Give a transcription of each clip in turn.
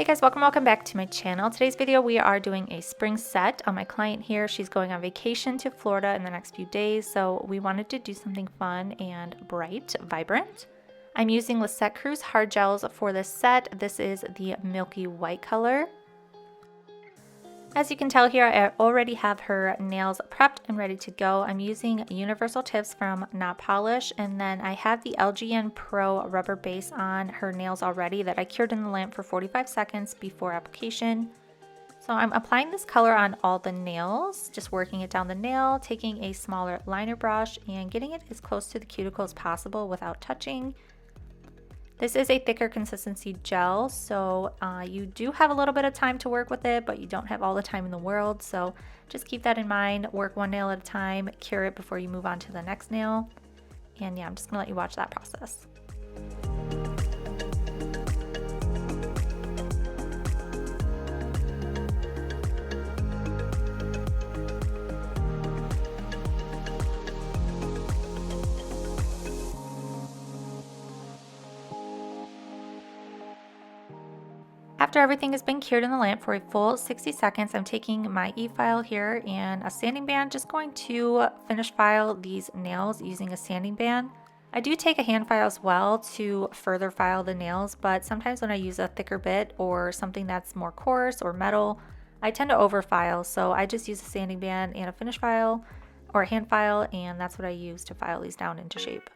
Hey guys, welcome back to my channel. Today's video we are doing a spring set on my client here. She's going on vacation to Florida in the next few days, so we wanted to do something fun and bright, vibrant. I'm using Lissette Cruz hard gels for this set. This is the Milky white color. As you can tell here, I already have her nails prepped and ready to go. I'm using universal tips from Not Polish, and then I have the LGNPro rubber base on her nails already that I cured in the lamp for 45 seconds before application. So I'm applying this color on all the nails, just working it down the nail, taking a smaller liner brush and getting it as close to the cuticle as possible without touching. This is a thicker consistency gel, so you do have a little bit of time to work with it, but you don't have all the time in the world. So just keep that in mind. Work one nail at a time, cure it before you move on to the next nail. And yeah, I'm just gonna let you watch that process. After everything has been cured in the lamp for a full 60 seconds, I'm taking my e-file here and a sanding band, just going to finish file these nails using a sanding band. I do take a hand file as well to further file the nails, but sometimes when I use a thicker bit or something that's more coarse or metal, I tend to over file, so I just use a sanding band and a finish file or a hand file, and that's what I use to file these down into shape.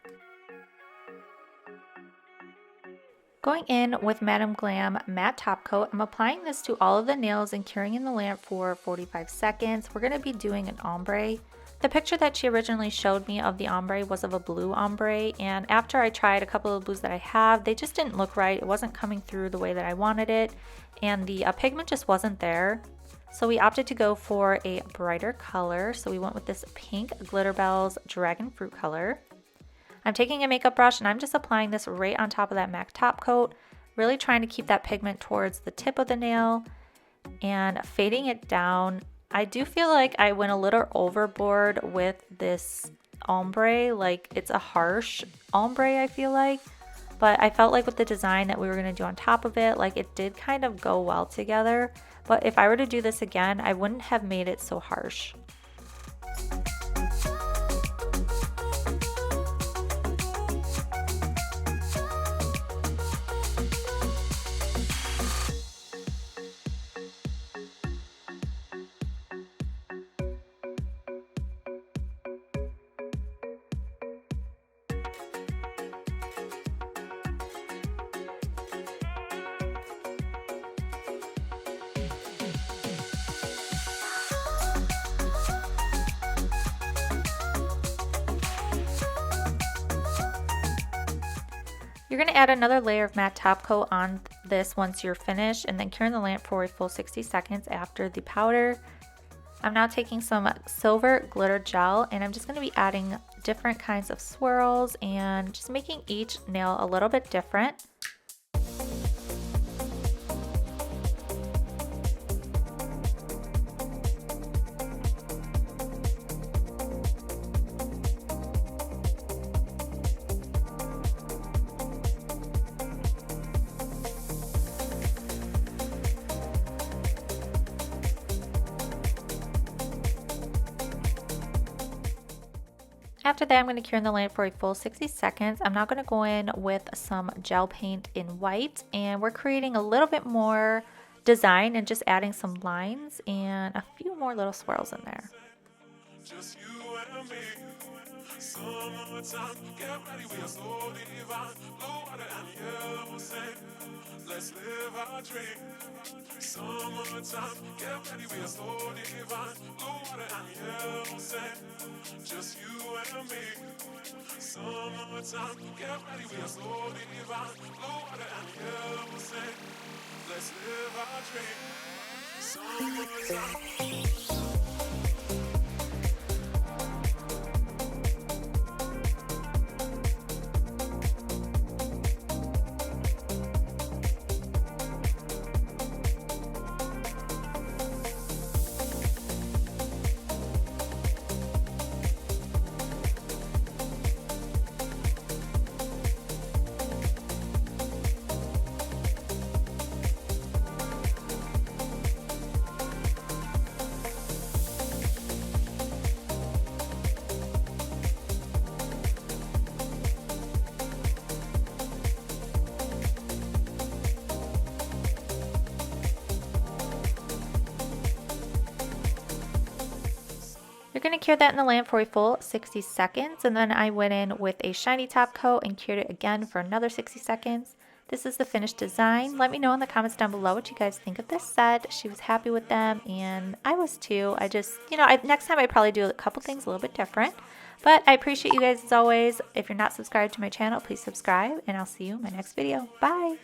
Going in with Madam Glam matte top coat, I'm applying this to all of the nails and curing in the lamp for 45 seconds. We're going to be doing an ombre. The picture that she originally showed me of the ombre was of a blue ombre, and after I tried a couple of blues that I have, they just didn't look right. It wasn't coming through the way that I wanted it, and the pigment just wasn't there. So we opted to go for a brighter color. So we went with this pink Glitter Bells Dragon Fruit color. I'm taking a makeup brush and I'm just applying this right on top of that MAC top coat, really trying to keep that pigment towards the tip of the nail and fading it down. I do feel like I went a little overboard with this ombre, like it's a harsh ombre I feel like, but I felt like with the design that we were going to do on top of it, like it did kind of go well together. But if I were to do this again, I wouldn't have made it so harsh. You're going to add another layer of matte top coat on this once you're finished, and then cure in the lamp for a full 60 seconds after the powder. I'm now taking some silver glitter gel and I'm just going to be adding different kinds of swirls and just making each nail a little bit different. After that, I'm going to cure in the lamp for a full 60 seconds. I'm now going to go in with some gel paint in white, and we're creating a little bit more design and just adding some lines and a few more little swirls in there. Just you and me. Summertime, get ready, we are so divine. Blue water and yellow sand. Let's live our dream. Summertime, get ready, we are so divine. Blue water and yellow sand. Just you and me. Summertime, get ready, we are so divine. Blue water and yellow sand. Let's live our dream. Summertime. You're going to cure that in the lamp for a full 60 seconds, and then I went in with a shiny top coat and cured it again for another 60 seconds. This is the finished design. Let me know in the comments down below what you guys think of this set. She was happy with them, and I was too. I just, next time I probably do a couple things a little bit different. But I appreciate you guys as always. If you're not subscribed to my channel, please subscribe, and I'll see you in my next video. Bye!